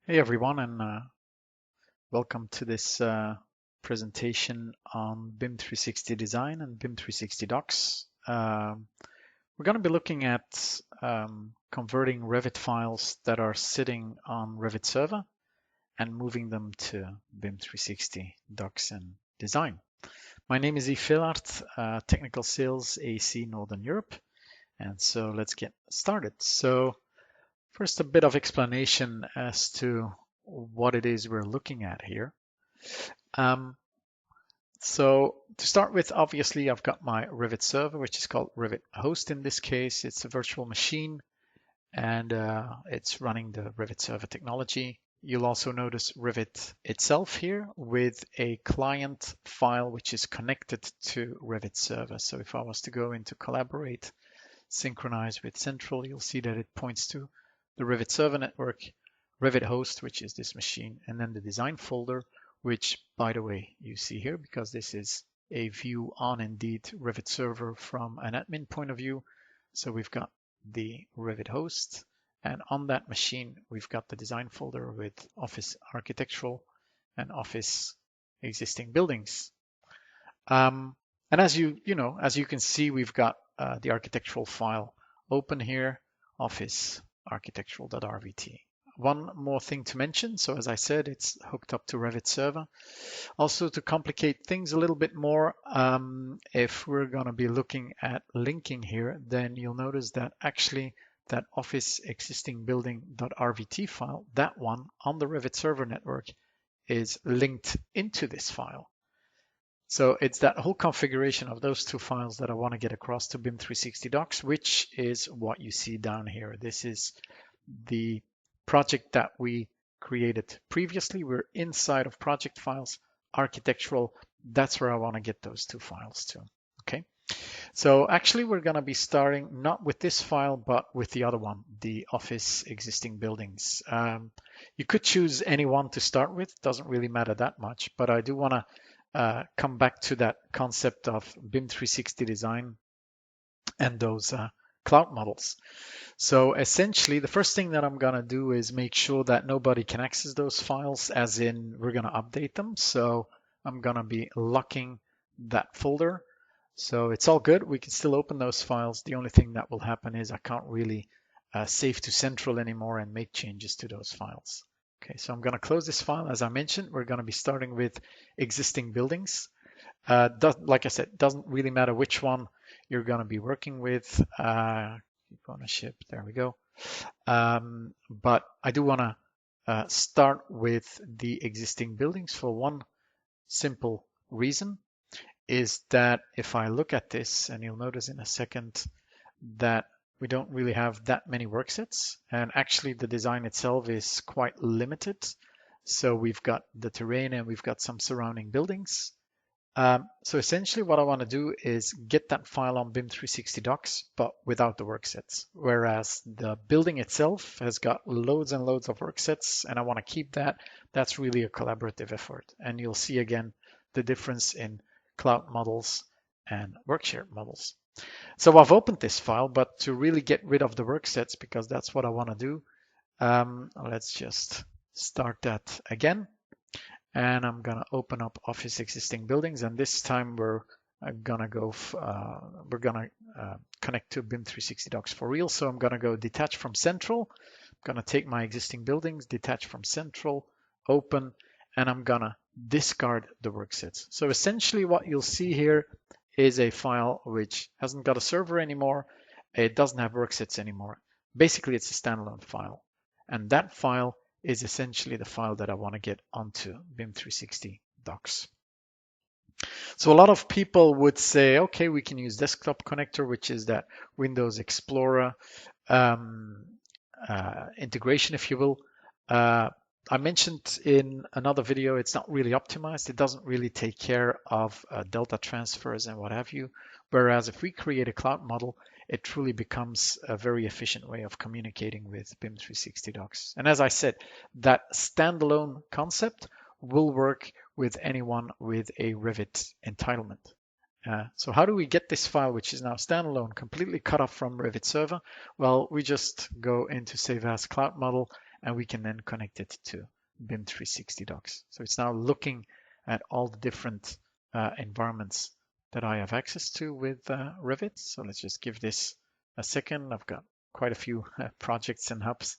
Hey everyone, and welcome to this presentation on BIM 360 design and BIM 360 docs. We're going to be looking at converting Revit files that are sitting on Revit Server and moving them to BIM 360 docs and design. My name is Yves Villaert, Technical Sales AC Northern Europe, and so let's get started. So first, a bit of explanation as to what it is we're looking at here. Um, so to start with, obviously, I've got my Revit server, which is called Revit host in this case. It's a virtual machine and it's running the Revit server technology. You'll also notice Revit itself here with a client file which is connected to Revit server. So if I was to go into collaborate, synchronize with central, you'll see that it points to the Revit server network, Revit host, which is this machine, and then the design folder, which, by the way, you see here because this is a view on Indeed Revit server from an admin point of view. So we've got the Revit host, and on that machine, we've got the design folder with Office Architectural and Office Existing Buildings. And as as you can see, we've got the architectural file open here, Office architectural.rvt. One more thing to mention. So as I said, it's hooked up to Revit server. Also to complicate things a little bit more, if we're going to be looking at linking here, then you'll notice that actually that Office existing building.rvt file, that one on the Revit server network is linked into this file. So it's that whole configuration of those two files that I want to get across to BIM 360 docs, which is what you see down here. This is the project that we created previously. We're inside of project files, architectural. That's where I want to get those two files to. Okay. So actually we're going to be starting not with this file, but with the other one, the Office existing buildings. You could choose any one to start with. Doesn't really matter that much, but I do want to come back to that concept of BIM 360 design and those cloud models. So essentially, the first thing that I'm going to do is make sure that nobody can access those files, as in we're going to update them. So I'm going to be locking that folder. So it's all good. We can still open those files. The only thing that will happen is I can't really save to central anymore and make changes to those files. Okay, so I'm going to close this file. As I mentioned, we're going to be starting with existing buildings. Like I said, doesn't really matter which one you're going to be working with. Keep ownership, there we go. But I do want to start with the existing buildings for one simple reason, is that if I look at this, and you'll notice in a second that we don't really have that many worksets, and actually the design itself is quite limited. So we've got the terrain and we've got some surrounding buildings. So essentially what I want to do is get that file on BIM 360 docs, but without the worksets. Whereas the building itself has got loads and loads of worksets, and I want to keep that. That's really a collaborative effort. And you'll see again the difference in cloud models and workshare models. So I've opened this file, but to really get rid of the worksets, because that's what I want to do, let's just start that again. And I'm gonna open up Office existing buildings, and this time we're gonna connect to BIM 360 docs for real. So I'm gonna go detach from central. I'm gonna take my existing buildings, detach from central, open, and I'm gonna discard the worksets. So essentially what you'll see here is a file which hasn't got a server anymore. It doesn't have worksets anymore. Basically, it's a standalone file, and that file is essentially the file that I want to get onto BIM 360 docs. So a lot of people would say, okay, we can use desktop connector, which is that Windows Explorer integration, if you will. I mentioned in another video, it's not really optimized. It doesn't really take care of delta transfers and what have you. Whereas if we create a cloud model, it truly becomes a very efficient way of communicating with BIM 360 docs. And as I said, that standalone concept will work with anyone with a Revit entitlement. So how do we get this file, which is now standalone, completely cut off from Revit server? Well, we just go into Save As Cloud Model, and we can then connect it to BIM 360 docs. So it's now looking at all the different environments that I have access to with Revit. So let's just give this a second. I've got quite a few projects and hubs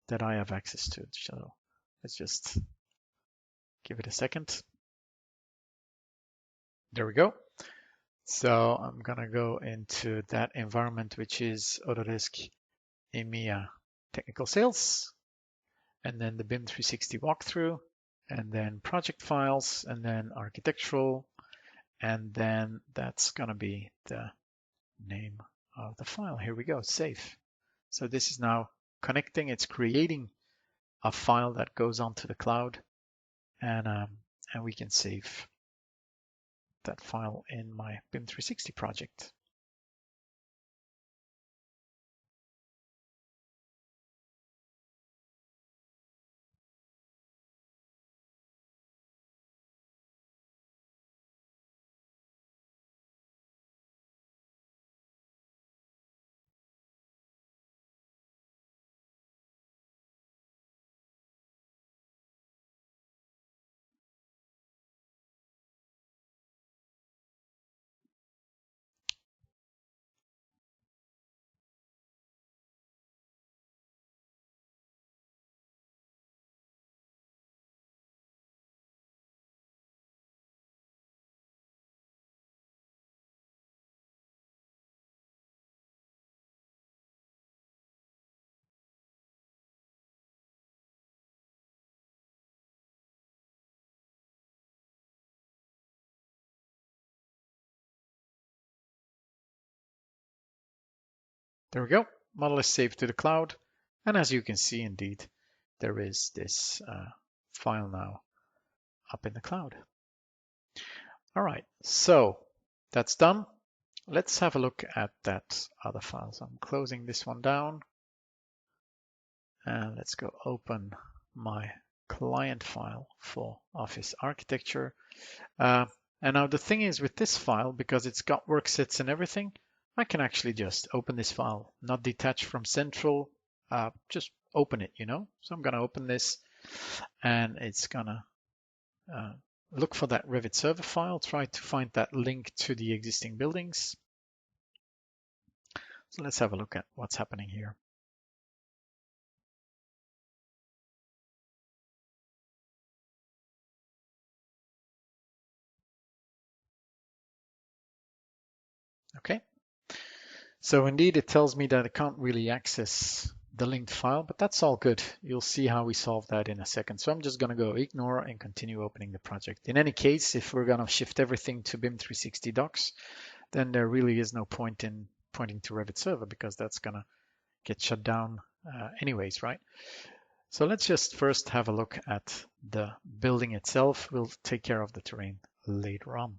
that I have access to. So let's just give it a second. There we go. So I'm gonna go into that environment, which is Autodesk EMEA Technical Sales, and then the BIM 360 walkthrough, and then project files, and then architectural, and then that's gonna be the name of the file. Here we go, save. So this is now connecting, it's creating a file that goes onto the cloud, and we can save that file in my BIM 360 project. There we go. Model is saved to the cloud. And as you can see, indeed, there is this file now up in the cloud. All right, so that's done. Let's have a look at that other file. So I'm closing this one down. And let's go open my client file for Office Architecture. And now the thing is with this file, because it's got worksets and everything, I can actually just open this file, not detached from central, just open it, you know? So I'm gonna open this and it's gonna look for that Revit Server file, try to find that link to the existing buildings. So let's have a look at what's happening here. Okay. So indeed, it tells me that I can't really access the linked file, but that's all good. You'll see how we solve that in a second. So I'm just going to go ignore and continue opening the project. In any case, if we're going to shift everything to BIM 360 docs, then there really is no point in pointing to Revit Server because that's going to get shut down anyways, right? So let's just first have a look at the building itself. We'll take care of the terrain later on.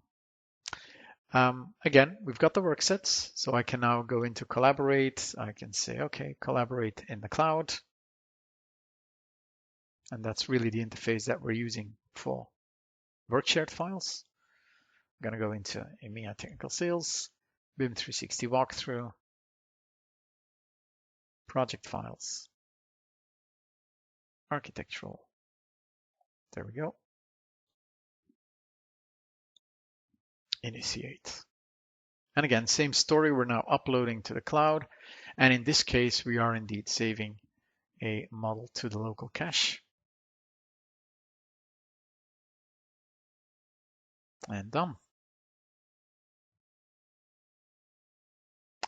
Again, we've got the work sets, so I can now go into collaborate. I can say, okay, collaborate in the cloud. And that's really the interface that we're using for work shared files. I'm going to go into EMEA Technical Sales, BIM 360 walkthrough, project files, architectural. There we go. Initiate. And again, same story, we're now uploading to the cloud. And in this case, we are indeed saving a model to the local cache. And done.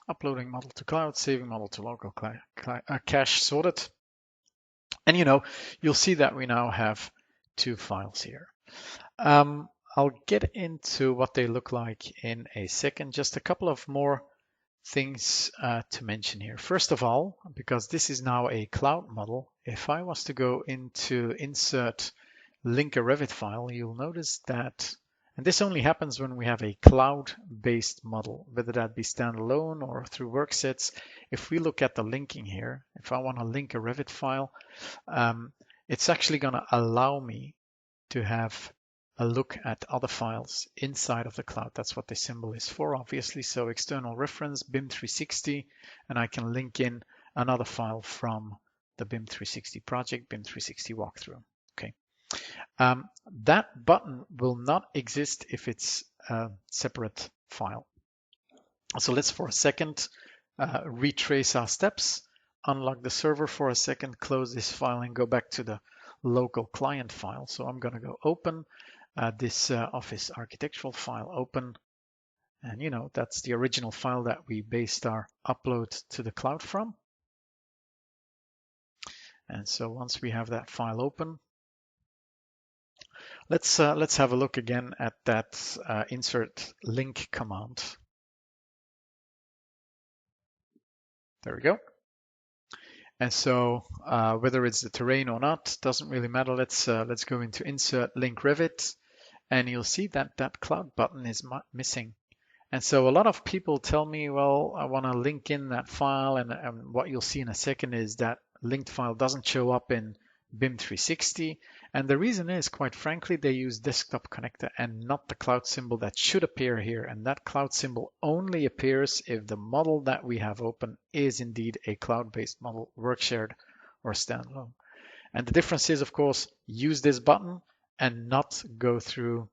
Uploading model to cloud, saving model to local cache, sorted. And you'll see that we now have two files here. I'll get into what they look like in a second. Just a couple of more things to mention here. First of all, because this is now a cloud model, if I was to go into insert link a Revit file, you'll notice that, and this only happens when we have a cloud-based model, whether that be standalone or through worksets. If we look at the linking here, if I want to link a Revit file, it's actually going to allow me to have a look at other files inside of the cloud. That's what the symbol is for, obviously. So external reference, BIM 360, and I can link in another file from the BIM 360 project, BIM 360 walkthrough. Okay. That button will not exist if it's a separate file. So let's for a second retrace our steps, unlock the server for a second, close this file and go back to the local client file. So I'm going to go open this Office architectural file, open, and that's the original file that we based our upload to the cloud from. And so once we have that file open, let's have a look again at that insert link command. There we go. And so whether it's the terrain or not doesn't really matter. Let's go into insert link Revit, and you'll see that that cloud button is missing. And so a lot of people tell me, well, I want to link in that file, and what you'll see in a second is that linked file doesn't show up in BIM 360. And the reason is, quite frankly, they use desktop connector and not the cloud symbol that should appear here. And that cloud symbol only appears if the model that we have open is indeed a cloud-based model, workshared or standalone. And the difference is, of course, use this button and not go through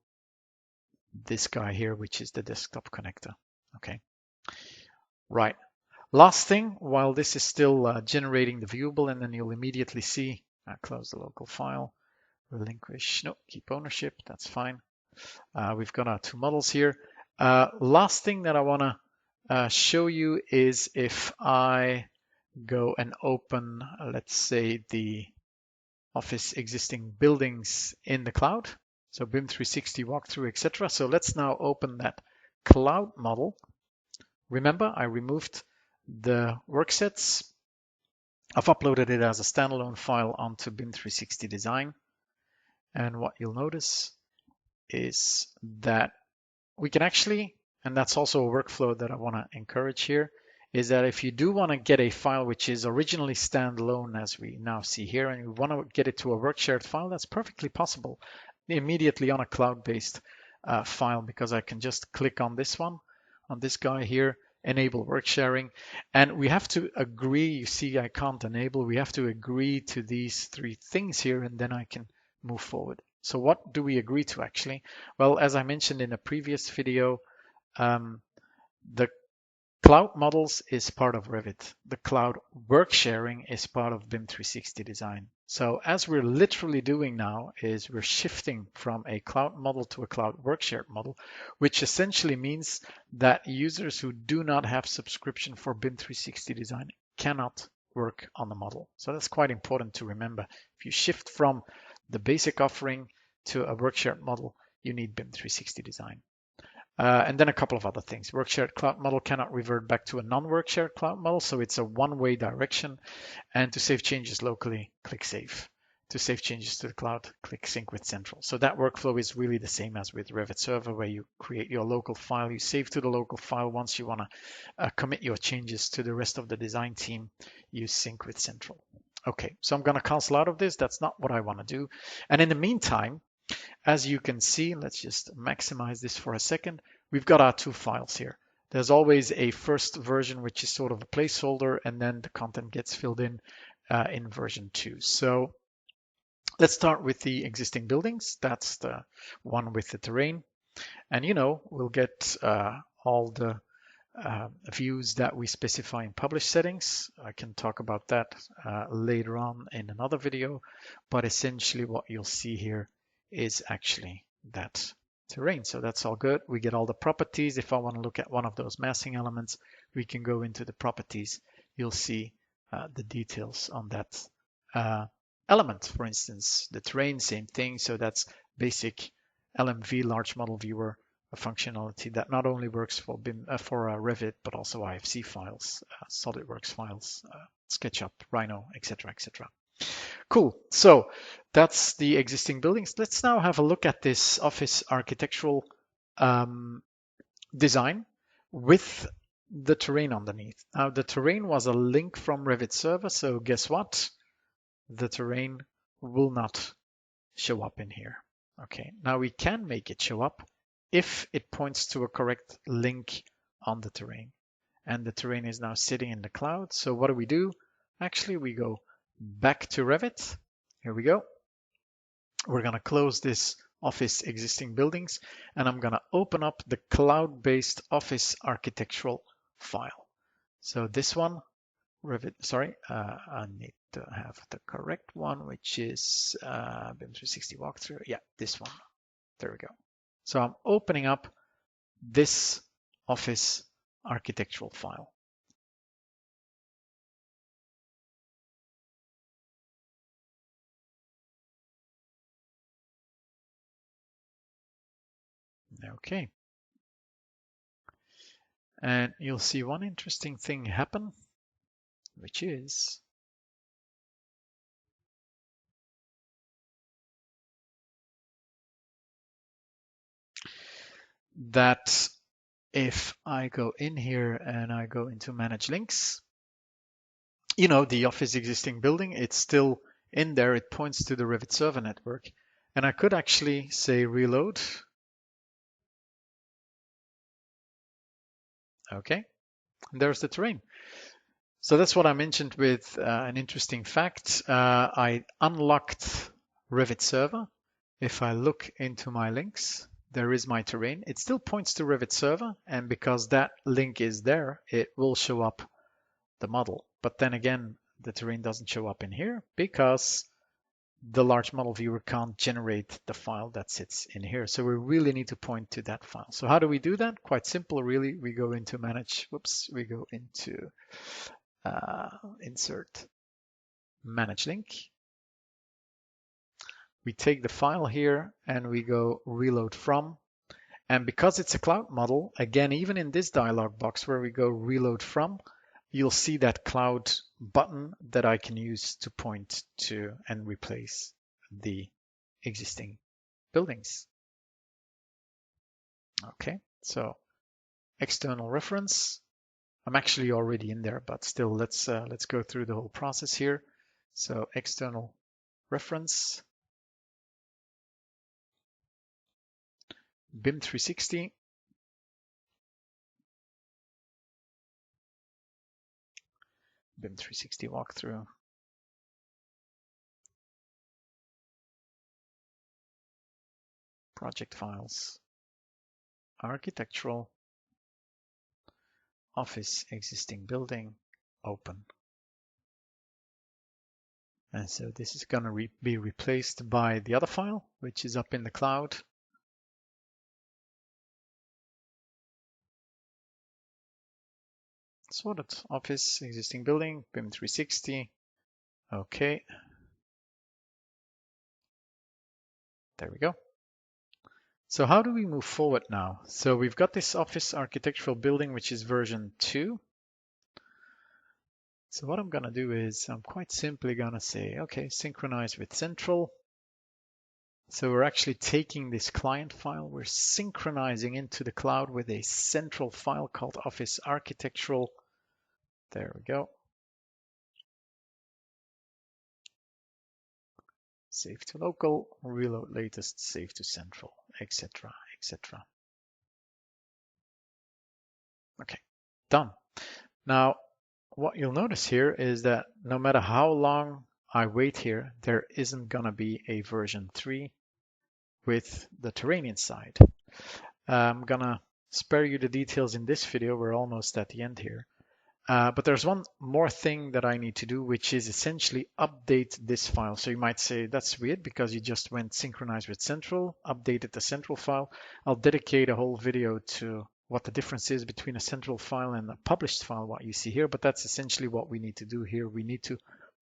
this guy here, which is the desktop connector. Okay, right. Last thing, while this is still generating the viewable, and then you'll immediately see, close the local file, relinquish, no, keep ownership, that's fine. We've got our two models here. Last thing that I want to show you is if I go and open, let's say, the Office existing buildings in the cloud. So BIM 360 walkthrough, etc. So let's now open that cloud model. Remember, I removed the worksets. I've uploaded it as a standalone file onto BIM 360 Design. And what you'll notice is that we can actually, and that's also a workflow that I want to encourage here, is that if you do want to get a file which is originally standalone, as we now see here, and you want to get it to a work shared file, that's perfectly possible immediately on a cloud-based file, because I can just click on this one, on this guy here, enable work sharing, and we have to agree. You see, I can't enable. We have to agree to these three things here, and then I can move forward. So what do we agree to actually? Well, as I mentioned in a previous video, the cloud models is part of Revit. The cloud work sharing is part of BIM 360 Design. So as we're literally doing now is we're shifting from a cloud model to a cloud work shared model, which essentially means that users who do not have subscription for BIM 360 Design cannot work on the model. So that's quite important to remember. If you shift from the basic offering to a work shared model, you need BIM 360 Design. And then a couple of other things. Work shared cloud model cannot revert back to a non-work shared cloud model, so it's a one-way direction. And to save changes locally, click Save. To save changes to the cloud, click Sync with Central. So that workflow is really the same as with Revit Server, where you create your local file, you save to the local file. Once you want to commit your changes to the rest of the design team, you sync with Central. Okay, so I'm going to cancel out of this. That's not what I want to do. And in the meantime, as you can see, let's just maximize this for a second. We've got our two files here. There's always a first version, which is sort of a placeholder, and then the content gets filled in version 2. So let's start with the existing buildings. That's the one with the terrain. And we'll get all the views that we specify in publish settings. I can talk about that later on in another video, but essentially what you'll see here is actually that terrain. So that's all good. We get all the properties. If I want to look at one of those massing elements, we can go into the properties. You'll see the details on that element. For instance, the terrain, same thing. So that's basic LMV, large model viewer, a functionality that not only works for BIM, for Revit, but also IFC files, SolidWorks files, SketchUp, Rhino, etc., etc. Cool. So that's the existing buildings. Let's now have a look at this Office architectural design with the terrain underneath. Now, the terrain was a link from Revit Server. So guess what? The terrain will not show up in here. Okay. Now we can make it show up if it points to a correct link on the terrain. And the terrain is now sitting in the cloud. So what do? Actually, we go back to Revit. Here we go. We're going to close this Office existing buildings, and I'm going to open up the cloud-based Office architectural file. So this one, Revit, sorry, I need to have the correct one, which is BIM 360 walkthrough. Yeah, this one. There we go. So I'm opening up this Office architectural file. Okay. And you'll see one interesting thing happen, which is that if I go in here and I go into manage links, you know, the Office existing building, it's still in there. It points to the Revit Server network. And I could actually say reload. Okay, and there's the terrain. So that's what I mentioned with an interesting fact. I unlocked Revit Server. If I look into my links, there is my terrain. It still points to Revit Server, and because that link is there, it will show up the model. But then again, the terrain doesn't show up in here because the large model viewer can't generate the file that sits in here. So we really need to point to that file. So how do we do that? Quite simple, really. We go into manage, we go into insert manage link. We take the file here and we go reload from. And because it's a cloud model, again, even in this dialog box where we go reload from, you'll see that cloud button that I can use to point to and replace the existing buildings. Okay, so external reference. I'm actually already in there, but still, let's go through the whole process here. So external reference, BIM 360. BIM 360 walkthrough. Project files, architectural, Office existing building, open. And so this is going to be replaced by the other file, which is up in the cloud. Sorted. Office existing building, BIM 360. Okay. There we go. So how do we move forward now? So we've got this Office architectural building, which is version 2. So what I'm going to do is I'm quite simply going to say, okay, synchronize with central. So we're actually taking this client file, we're synchronizing into the cloud with a central file called Office architectural. There we go. Save to local, reload latest, save to central, etc., etc. Okay, done. Now, what you'll notice here is that no matter how long I wait here, there isn't going to be a version 3 with the terrain inside. I'm going to spare you the details in this video. We're almost at the end here. But there's one more thing that I need to do, which is essentially update this file. So you might say that's weird because you just went synchronize with central, updated the central file. I'll dedicate a whole video to what the difference is between a central file and a published file, what you see here, but that's essentially what we need to do here. We need to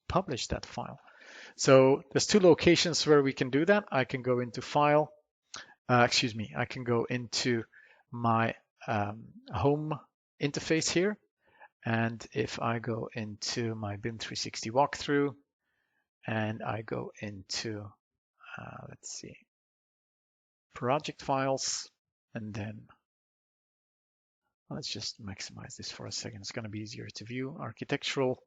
publish that file. So there's 2 locations where we can do that. I can go into file, I can go into my home interface here. And if I go into my BIM 360 walkthrough and I go into, let's see, project files, and then let's just maximize this for a second. It's going to be easier to view, architectural.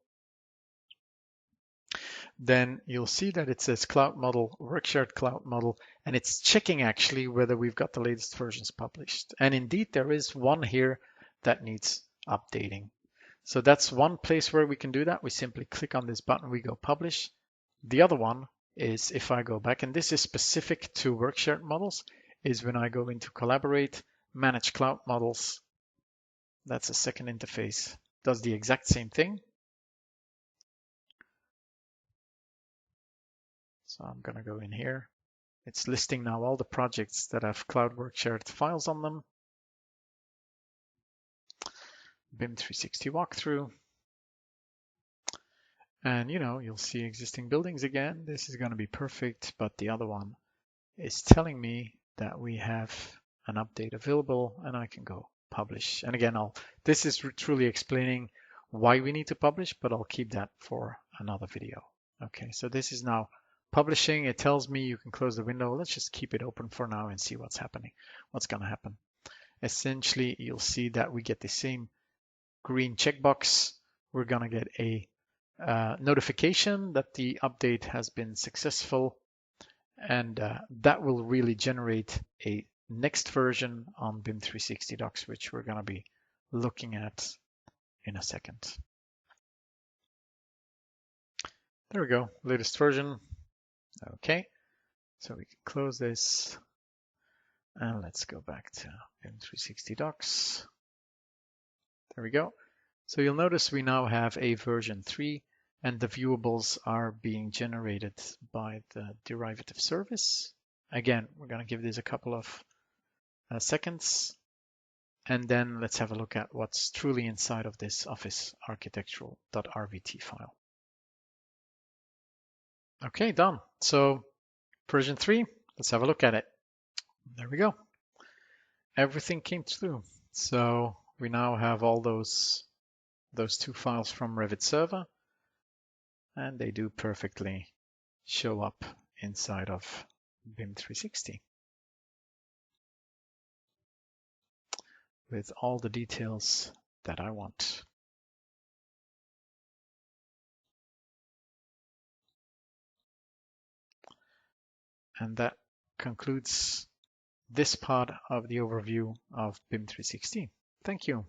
Then you'll see that it says cloud model, work shared cloud model, and it's checking actually whether we've got the latest versions published. And indeed, there is one here that needs updating. So that's one place where we can do that. We simply click on this button, we go publish. The other one is if I go back, and this is specific to workshared models, is when I go into collaborate, manage cloud models. That's a second interface. Does the exact same thing. So I'm going to go in here. It's listing now all the projects that have cloud workshared files on them. BIM 360 walkthrough. And you'll see existing buildings again. This is going to be perfect, but the other one is telling me that we have an update available and I can go publish. And again, this is truly explaining why we need to publish, but I'll keep that for another video. Okay, so this is now publishing. It tells me you can close the window. Let's just keep it open for now and see what's happening, what's going to happen. Essentially, you'll see that we get the same green checkbox. We're going to get a notification that the update has been successful, and that will really generate a next version on BIM 360 Docs, which we're going to be looking at in a second. There we go, latest version. Okay, so we can close this and let's go back to BIM 360 Docs. There we go. So you'll notice we now have a version 3 and the viewables are being generated by the derivative service. Again, we're going to give this a couple of seconds, and then let's have a look at what's truly inside of this office architectural.rvt file. Okay, done. So version 3, let's have a look at it. There we go. Everything came through. So we now have all those two files from Revit Server, and they do perfectly show up inside of BIM 360 with all the details that I want. And that concludes this part of the overview of BIM 360. Thank you.